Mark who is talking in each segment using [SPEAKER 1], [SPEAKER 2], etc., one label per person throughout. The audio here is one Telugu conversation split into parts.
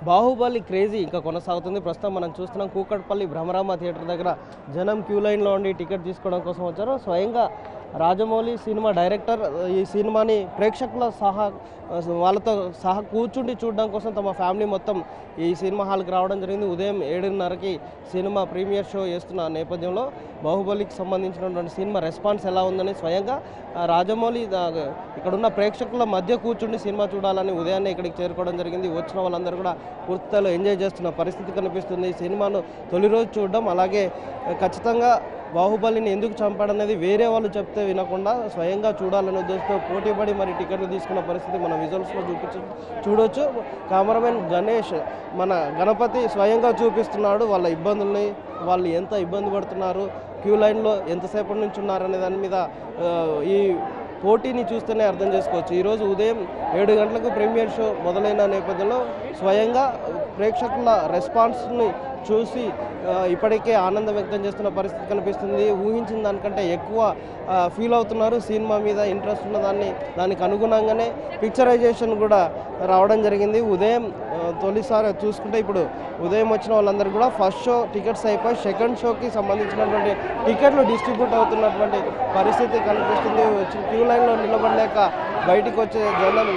[SPEAKER 1] బాహుబలి క్రేజీ ఇంకా కొనసాగుతుంది. ప్రస్తుతం మనం చూస్తున్నాం కూకట్పల్లి భ్రమరామ థియేటర్ దగ్గర జనం క్యూ లైన్లో ఉండి టికెట్ తీసుకోవడం కోసం వచ్చారు. స్వయంగా రాజమౌళి సినిమా డైరెక్టర్ ఈ సినిమాని ప్రేక్షకుల వాళ్ళతో సహా కూర్చుండి చూడడం కోసం తమ ఫ్యామిలీ మొత్తం ఈ సినిమా హాల్కి రావడం జరిగింది. ఉదయం 7:30కి సినిమా ప్రీమియర్ షో చేస్తున్న నేపథ్యంలో బాహుబలికి సంబంధించినటువంటి సినిమా రెస్పాన్స్ ఎలా ఉందని స్వయంగా రాజమౌళి ఇక్కడున్న ప్రేక్షకుల మధ్య కూర్చుండి సినిమా చూడాలని ఉదయాన్నే ఇక్కడికి చేరుకోవడం జరిగింది. వచ్చిన వాళ్ళందరూ కూడా పూర్తిస్థాయిలో ఎంజాయ్ చేస్తున్న పరిస్థితి కనిపిస్తుంది. సినిమాను తొలి రోజు చూడడం, అలాగే ఖచ్చితంగా బాహుబలిని ఎందుకు చంపాడనేది వేరే వాళ్ళు చెప్తే వినకుండా స్వయంగా చూడాలనే ఉద్దేశంతో పోటీపడి మరి టికెట్లు తీసుకున్న పరిస్థితి మన విజువల్స్లో చూడొచ్చు. కెమెరామెన్ గణేష్ మన గణపతి స్వయంగా చూపిస్తున్నాడు వాళ్ళ ఇబ్బందుల్ని, వాళ్ళు ఎంత ఇబ్బంది పడుతున్నారు, క్యూ లైన్లో ఎంతసేపటి నుంచి ఉన్నారనే దాని మీద ఈ పోటీని చూస్తేనే అర్థం చేసుకోవచ్చు. ఈరోజు ఉదయం 7 గంటలకు ప్రీమియర్ షో మొదలైన నేపథ్యంలో స్వయంగా ప్రేక్షకుల రెస్పాన్స్ని చూసి ఇప్పటికే ఆనందం వ్యక్తం చేస్తున్న పరిస్థితి కనిపిస్తుంది. ఊహించిన దానికంటే ఎక్కువ ఫీల్ అవుతున్నారు. సినిమా మీద ఇంట్రెస్ట్ ఉన్న దానికి అనుగుణంగానే పిక్చరైజేషన్ కూడా రావడం జరిగింది. ఉదయం తొలిసారి చూసుకుంటే ఇప్పుడు ఉదయం వచ్చిన వాళ్ళందరూ కూడా ఫస్ట్ షో టికెట్స్ అయిపోయి సెకండ్ షోకి సంబంధించినటువంటి టికెట్లు డిస్ట్రిబ్యూట్ అవుతున్నటువంటి పరిస్థితి కనిపిస్తుంది. క్యూ లైన్లో నిలబడలేక బయటికి వచ్చే జనం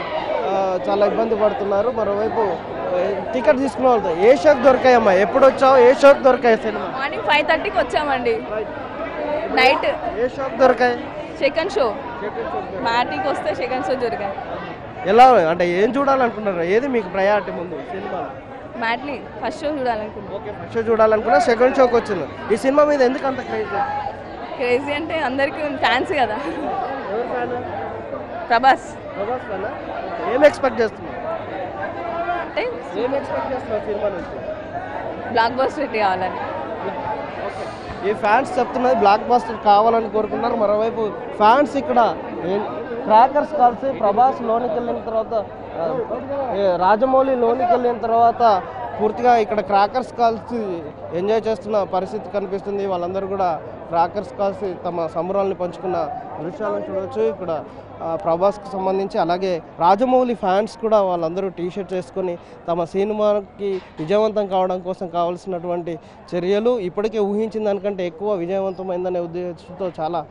[SPEAKER 1] చాలా ఇబ్బంది పడుతున్నారు. మరోవైపు టికెట్ తీసుకునే వాళ్ళతో ఏ షోకి దొరికాయమ్మా? ఎప్పుడు వచ్చావు? ఏ షోకి దొరికాయి? సినిమా
[SPEAKER 2] మార్నింగ్ 5:30కి వచ్చామండి. నైట్
[SPEAKER 1] ఏ షోకి దొరికాయి?
[SPEAKER 2] సెకండ్ షో మ్యాట్కి వస్తే సెకండ్ షో దొరికాయి.
[SPEAKER 1] ఎలా అంటే ఏం చూడాలనుకున్నారు? ఏది మీకు ప్రయారిటీ ముందు సినిమా?
[SPEAKER 2] మ్యాట్ని ఫస్ట్ షో చూడాలనుకున్నాను.
[SPEAKER 1] ఓకే, ఫస్ట్ షో చూడాలనుకున్నా, సెకండ్ షోకి వచ్చింది. ఈ సినిమా మీద ఎందుకు అంత
[SPEAKER 2] క్రేజీ అంటే అందరికీ ఫ్యాన్స్ కదా.
[SPEAKER 1] ఎవరు ఫ్యాన్?
[SPEAKER 2] ప్రభాస్.
[SPEAKER 1] ప్రభాస్ ఫ్యాన్. ఏం ఎక్స్పెక్ట్ చేస్తున్నారు?
[SPEAKER 2] అంటే
[SPEAKER 1] ఏం ఎక్స్పెక్ట్ చేస్తున్నారు సినిమా నుంచి?
[SPEAKER 2] బ్లాక్ బస్టర్ హిట్ కావాలని.
[SPEAKER 1] ఈ ఫ్యాన్స్ చెప్తున్నది బ్లాక్ బస్టర్ కావాలని కోరుకున్నారు. మరోవైపు ఫ్యాన్స్ ఇక్కడ క్రాకర్స్ కాల్సి ప్రభాస్ లోనికి వెళ్ళిన తర్వాత, రాజమౌళి లోనికి వెళ్ళిన తర్వాత పూర్తిగా ఇక్కడ క్రాకర్స్ కాల్సి ఎంజాయ్ చేస్తున్న పరిస్థితి కనిపిస్తుంది. వాళ్ళందరూ కూడా క్రాకర్స్ కాల్సి తమ సంబరాలను పంచుకున్న దృశ్యాలను చూడవచ్చు. ఇక్కడ ప్రభాస్కి సంబంధించి అలాగే రాజమౌళి ఫ్యాన్స్ కూడా వాళ్ళందరూ టీషర్ట్స్ వేసుకొని తమ సినిమాకి విజయవంతం కావడం కోసం కావాల్సినటువంటి చర్యలు ఇప్పటికే ఊహించిన దానికంటే ఎక్కువ విజయవంతమైందనే ఉద్దేశంతో చాలా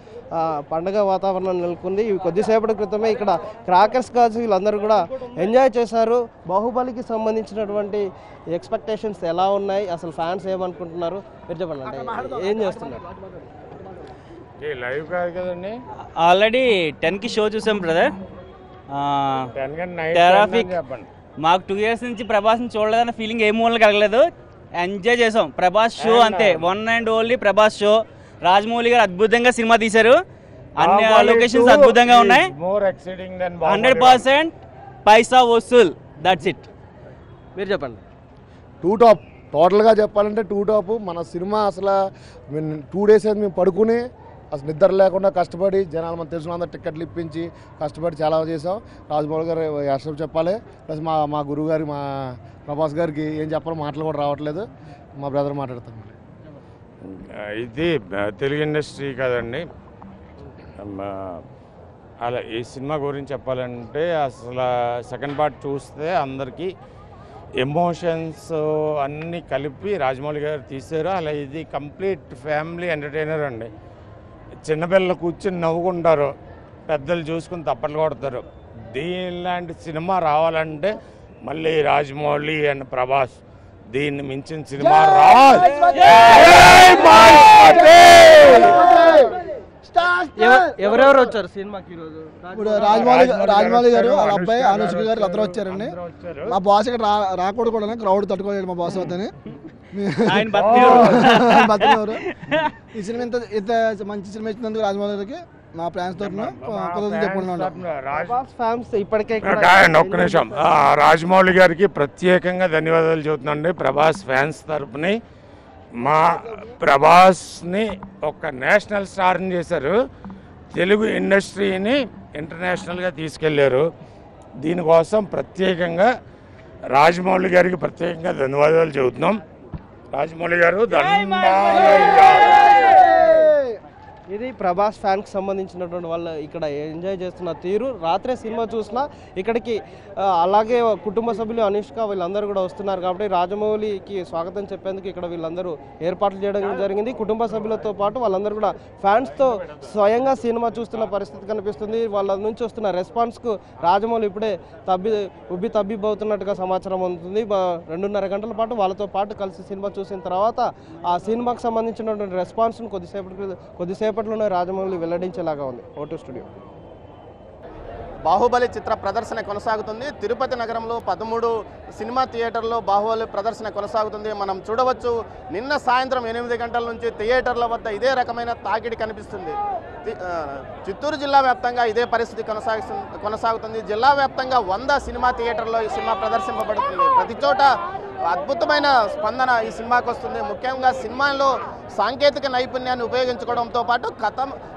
[SPEAKER 1] పండగ వాతావరణం నెలకొంది. కొద్దిసేపటి క్రితమే ఇక్కడ క్రాకర్స్ కాల్సి వీళ్ళందరూ కూడా ఎంజాయ్ చేశారు. బాహుబలికి సంబంధించినటువంటి ఎక్స్పెక్టేషన్స్ ఎలా ఉన్నాయి, అసలు ఫ్యాన్స్ ఏమనుకుంటున్నారు మీరు చెప్పండి. అంటే ఏం చేస్తున్నారు?
[SPEAKER 3] లైవ్ కాదు కదండి,
[SPEAKER 4] ఆల్రెడీ 10కి షో చూసాం బ్రదర్. ట్రాఫిక్ మాకు 2 years నుంచి ప్రభాస్ని చూడలేదన్న ఫీలింగ్ ఏ మూలన కలగలేదు. ఎంజాయ్ చేసాం ప్రభాస్ షో అంతే. One and only Prabhas show. Rajamouli గారు అద్భుతంగా సినిమా తీశారు. అన్ని లొకేషన్స్ అద్భుతంగా ఉన్నాయి. 100% పైసా వసూల్. That's it.
[SPEAKER 1] మీరు చెప్పండి.
[SPEAKER 5] 2 టాప్. టోటల్గా చెప్పాలంటే 2 టాప్. మన సినిమా అసలు 2 days అయితే మేము పడుకుని అసలు నిద్ర లేకుండా కష్టపడి జనాలు మనం తెలిసిన అందరూ టికెట్లు ఇప్పించి కష్టపడి చాలా చేసాం. రాజమౌళి గారు హర్షం చెప్పాలి. ప్లస్ మా గురువు గారి మా ప్రభాస్ గారికి ఏం చెప్పాలో మాటలు కూడా రావట్లేదు. మా బ్రదర్ మాట్లాడతాం.
[SPEAKER 3] ఇది తెలుగు ఇండస్ట్రీ కదండి. అలా ఈ సినిమా గురించి చెప్పాలంటే అసలు సెకండ్ పార్ట్ చూస్తే అందరికీ ఎమోషన్స్ అన్నీ కలిపి రాజమౌళి గారు తీశారు. అలా ఇది కంప్లీట్ ఫ్యామిలీ ఎంటర్టైనర్ అండి. చిన్నపిల్లలు కూర్చొని నవ్వుకుంటారు, పెద్దలు చూసుకుని తప్పట్లు కొడతారు. దీనిలాంటి సినిమా రావాలంటే మళ్ళీ రాజమౌళి అండ్ ప్రభాస్ దీన్ని మించిన సినిమా రావాలి.
[SPEAKER 1] ఎవరెవరు వచ్చారు సినిమాకి ఈరోజు?
[SPEAKER 6] ఇప్పుడు రాజమౌళి గారు వాళ్ళ అబ్బాయి అనుష్క గారు అందరూ వచ్చారండి. మా బాస్ ఇక్కడ రాకూడదు కూడా, క్రౌడ్ తట్టుకోలేదు మా బాస్ వద్దని. ఈ సినిమా ఇంత మంచి సినిమా ఇచ్చినందుకు రాజమౌళి గారికి మా ఫ్యాన్స్ తరఫున
[SPEAKER 3] ఒక్క నిమిషం. రాజమౌళి గారికి ప్రత్యేకంగా ధన్యవాదాలు చెబుతున్నాండి ప్రభాస్ ఫ్యాన్స్ తరఫుని. మా ప్రభాస్ని ఒక నేషనల్ స్టార్ని చేశారు. తెలుగు ఇండస్ట్రీని ఇంటర్నేషనల్గా తీసుకెళ్లారు. దీనికోసం ప్రత్యేకంగా రాజమౌళి గారికి ప్రత్యేకంగా ధన్యవాదాలు చెబుతున్నాం. రాజమౌళి గారు
[SPEAKER 1] ఇది ప్రభాస్ ఫ్యాన్కి సంబంధించినటువంటి వాళ్ళు ఇక్కడ ఎంజాయ్ చేస్తున్న తీరు. రాత్రే సినిమా చూసినా ఇక్కడికి అలాగే కుటుంబ సభ్యులు అనుష్క వీళ్ళందరూ కూడా వస్తున్నారు కాబట్టి రాజమౌళికి స్వాగతం చెప్పేందుకు ఇక్కడ వీళ్ళందరూ ఏర్పాట్లు చేయడం జరిగింది. కుటుంబ సభ్యులతో పాటు వాళ్ళందరూ కూడా ఫ్యాన్స్తో స్వయంగా సినిమా చూస్తున్న పరిస్థితి కనిపిస్తుంది. వాళ్ళ నుంచి వస్తున్న రెస్పాన్స్కు రాజమౌళి ఇప్పుడే తబ్బిబ్బవుతున్నట్టుగా సమాచారం అందుతుంది. 2.5 గంటల పాటు వాళ్ళతో పాటు కలిసి సినిమా చూసిన తర్వాత ఆ సినిమాకు సంబంధించినటువంటి రెస్పాన్స్ను కొద్దిసేపట్లోనే రాజమౌళి వెల్లడించేలాగా ఉంది. Vote studio.
[SPEAKER 7] బాహుబలి చిత్ర ప్రదర్శన కొనసాగుతుంది. తిరుపతి నగరంలో 13 సినిమా థియేటర్లో బాహుబలి ప్రదర్శన కొనసాగుతుంది. మనం చూడవచ్చు, నిన్న సాయంత్రం 8 గంటల నుంచి థియేటర్ల వద్ద ఇదే రకమైన తాకిడి కనిపిస్తుంది. చిత్తూరు జిల్లా వ్యాప్తంగా ఇదే పరిస్థితి కొనసాగుతుంది. జిల్లా వ్యాప్తంగా 100 సినిమా థియేటర్లో ఈ సినిమా ప్రదర్శింపబడుతుంది. ప్రతి చోట అద్భుతమైన స్పందన ఈ సినిమాకి వస్తుంది. ముఖ్యంగా సినిమాలో సాంకేతిక నైపుణ్యాన్ని ఉపయోగించుకోవడంతో పాటు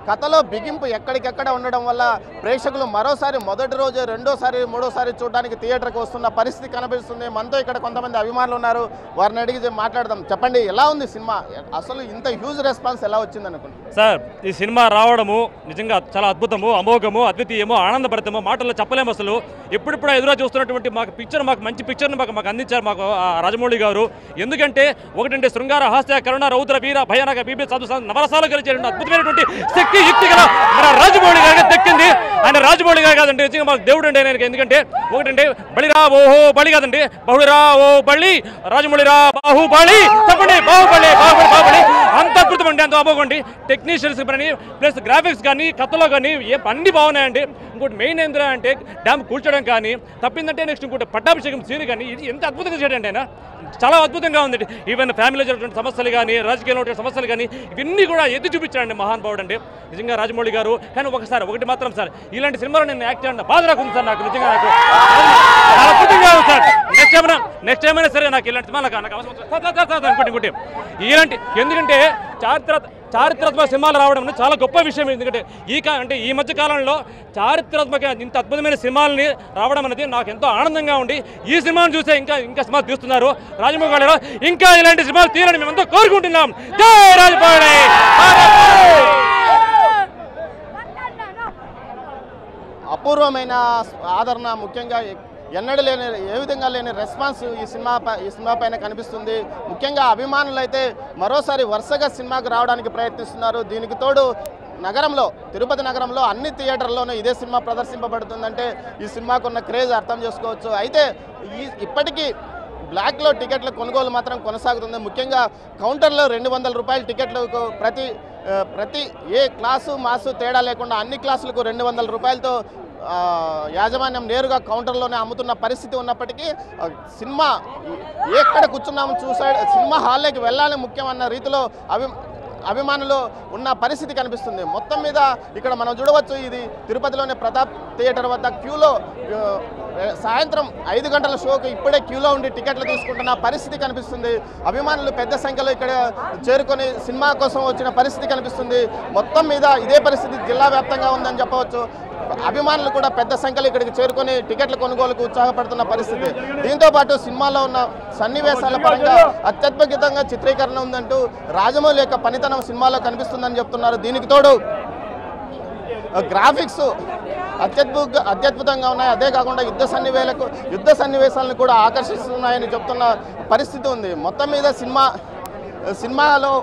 [SPEAKER 7] కథలో బిగింపు ఎక్కడికెక్కడ ఉండడం వల్ల ప్రేక్షకులు మరోసారి మొదటి రోజు, రెండోసారి, మూడోసారి చూడడానికి థియేటర్కి వస్తున్న పరిస్థితి కనిపిస్తుంది. మనతో ఇక్కడ కొంతమంది అభిమానులు ఉన్నారు, వారిని అడిగి మాట్లాడదాం. చెప్పండి, ఎలా ఉంది సినిమా? అసలు ఇంత హ్యూజ్ రెస్పాన్స్ ఎలా వచ్చింది అనుకుంటున్నారు?
[SPEAKER 8] సార్, ఈ సినిమా రావడము నిజంగా చాలా అద్భుతము, అమోఘము, అద్వితీయము, ఆనందపడతాము, మాటల్లో చెప్పలేము. అసలు ఎప్పుడిప్పుడు ఎదురు చూస్తున్నటువంటి మాకు మంచి పిక్చర్ని మాకు అందించారు మాకు రాజమౌళి గారు. ఎందుకంటే ఒకటంటే శృంగార, హాస్య, కరుణ, రౌద్ర, వీర, భయానక, బీబీ, నవరసాలు కలిసేటువంటి అద్భుతమైనటువంటి శక్తి, యుక్తి గల మన రాజమౌళి గారికి దక్కింది. ఆయన రాజమౌళి గారు కాదండి, నిజంగా మాకు దేవుడు అండి ఆయన. ఎందుకంటే ఒకటంటే బలిరా ఓహో బలి కాదండి, బహుళిరా ఓ బలి, రాజమౌళిరా బాహుబలి. చెప్పండి, బాహుబలి బాహుబలి బాహుబలి. అంత అద్భుతం అండి, అంత అమోఘండి. టెక్నీషియన్స్ కానీ ప్లస్ గ్రాఫిక్స్ కానీ కథలో కానీ అన్ని బాగున్నాయండి. ఇంకోటి మెయిన్ ఏంద్రా అంటే డ్యామ్ కూల్చడం కానీ తప్పిందంటే నెక్స్ట్ ఇంకోటి పట్టాభిషేకం సీన్ కానీ ఇది ఎంత అద్భుతంగా చేయడండి ఆయన. చాలా అద్భుతంగా ఉంది. ఈవెన్ ఫ్యామిలీలో జరిగినటువంటి సమస్యలు కానీ, రాజకీయంలో ఉండే సమస్యలు కానీ ఇవన్నీ కూడా ఎత్తి చూపించాడండి మహానుభావుడు అండి నిజంగా రాజమౌళి గారు. కానీ ఒకటి మాత్రం సార్, ఇలాంటి సినిమాలో నేను యాక్ట్ చేయడం బాధ రాకుంది సార్. నాకు నిజంగా చాలా అద్భుతంగా ఉంది సార్. నెక్స్ట్ ఏమైనా సరే నాకు ఇలాంటి సినిమా నాకు అవసరం అనుకోండి ఇంకోటి ఇలాంటి. ఎందుకంటే చారిత్రాత్మక సినిమాలు రావడం చాలా గొప్ప విషయం. ఎందుకంటే ఈ మధ్య కాలంలో చారిత్రాత్మక ఇంత అద్భుతమైన సినిమాలని రావడం అనేది నాకు ఎంతో ఆనందంగా ఉండి ఈ సినిమాను చూసే ఇంకా సినిమాలు తీస్తున్నారు రాజమౌళి గారు. ఇంకా ఇలాంటి సినిమాలు తీయాలని మేమంతా కోరుకుంటున్నాం. జై రాజమౌళి.
[SPEAKER 7] అపూర్వమైన ఆదరణ, ముఖ్యంగా ఎన్నడూ లేని, ఏ విధంగా లేని రెస్పాన్స్ ఈ సినిమా పైన కనిపిస్తుంది. ముఖ్యంగా అభిమానులు అయితే మరోసారి వరుసగా సినిమాకు రావడానికి ప్రయత్నిస్తున్నారు. దీనికి తోడు నగరంలో, తిరుపతి నగరంలో అన్ని థియేటర్లోనూ ఇదే సినిమా ప్రదర్శింపబడుతుందంటే ఈ సినిమాకు ఉన్న క్రేజ్ అర్థం చేసుకోవచ్చు. అయితే ఇప్పటికీ బ్లాక్లో టికెట్ల కొనుగోలు మాత్రం కొనసాగుతుంది. ముఖ్యంగా కౌంటర్లో 200 రూపాయల టికెట్లకు ప్రతి ఏ క్లాసు మాసు తేడా లేకుండా అన్ని క్లాసులకు 200 రూపాయలతో యాజమాన్యం నేరుగా కౌంటర్లోనే అమ్ముతున్న పరిస్థితి ఉన్నప్పటికీ సినిమా ఎక్కడ కూర్చున్నాము సినిమా హాల్లోకి వెళ్ళాలి ముఖ్యం అన్న రీతిలో అభిమానులు ఉన్న పరిస్థితి కనిపిస్తుంది. మొత్తం మీద ఇక్కడ మనం చూడవచ్చు, ఇది తిరుపతిలోని ప్రతాప్ థియేటర్ వద్ద క్యూలో సాయంత్రం 5 గంటల షోకు ఇప్పుడే క్యూలో ఉండి టికెట్లు తీసుకుంటున్న పరిస్థితి కనిపిస్తుంది. అభిమానులు పెద్ద సంఖ్యలో ఇక్కడ చేరుకొని సినిమా కోసం వచ్చిన పరిస్థితి కనిపిస్తుంది. మొత్తం మీద ఇదే పరిస్థితి జిల్లా వ్యాప్తంగా ఉందని చెప్పవచ్చు. అభిమానులు కూడా పెద్ద సంఖ్యలో ఇక్కడికి చేరుకొని టికెట్ల కొనుగోలుకు ఉత్సాహపడుతున్న పరిస్థితి. దీంతోపాటు సినిమాలో ఉన్న సన్నివేశాల పరంగా అత్యద్భుతంగా చిత్రీకరణ ఉందంటూ రాజమౌళి యొక్క పనితనం సినిమాలో కనిపిస్తుందని చెప్తున్నారు. దీనికి తోడు గ్రాఫిక్స్ అత్యద్భుతంగా ఉన్నాయి. అదే కాకుండా యుద్ధ సన్నివేశాలను కూడా ఆకర్షిస్తున్నాయని చెప్తున్న పరిస్థితి ఉంది. మొత్తం మీద సినిమాలో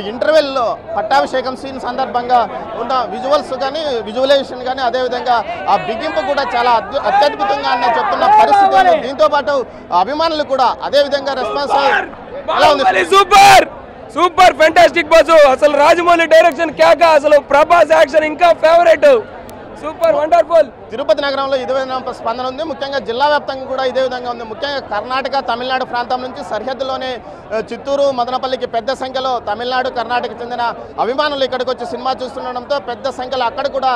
[SPEAKER 7] ఇంటర్వెల్లో పట్టాభిషేకం సీన్ సందర్భంగా ఉన్న విజువలైజేషన్ కానీ అదేవిధంగా ఆ బిగింపు కూడా చాలా అత్యద్భుతంగా అని చెప్తున్న పరిస్థితి ఉంది. దీంతో పాటు అభిమానులు కూడా అదేవిధంగా రెస్పాన్స్ ఎలా ఉంది?
[SPEAKER 9] Super fantastic boss. అసలు రాజమౌళి డైరెక్షన్ కేక, అసలు ప్రభాస్ యాక్షన్ ఇంకా ఫేవరెట్. Super wonderful.
[SPEAKER 7] తిరుపతి నగరంలో ఇదే విధంగా స్పందన ఉంది. ముఖ్యంగా జిల్లా వ్యాప్తంగా కూడా ఇదే విధంగా ఉంది. ముఖ్యంగా కర్ణాటక, తమిళనాడు ప్రాంతం నుంచి సరిహద్దులోనే చిత్తూరు, మదనపల్లికి పెద్ద సంఖ్యలో తమిళనాడు, కర్ణాటకకు చెందిన అభిమానులు ఇక్కడికి వచ్చి సినిమా చూస్తుండడంతో పెద్ద సంఖ్యలో అక్కడ కూడా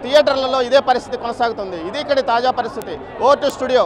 [SPEAKER 7] థియేటర్లలో ఇదే పరిస్థితి కొనసాగుతుంది. ఇది ఇక్కడి తాజా పరిస్థితి. ఓ టు స్టూడియో.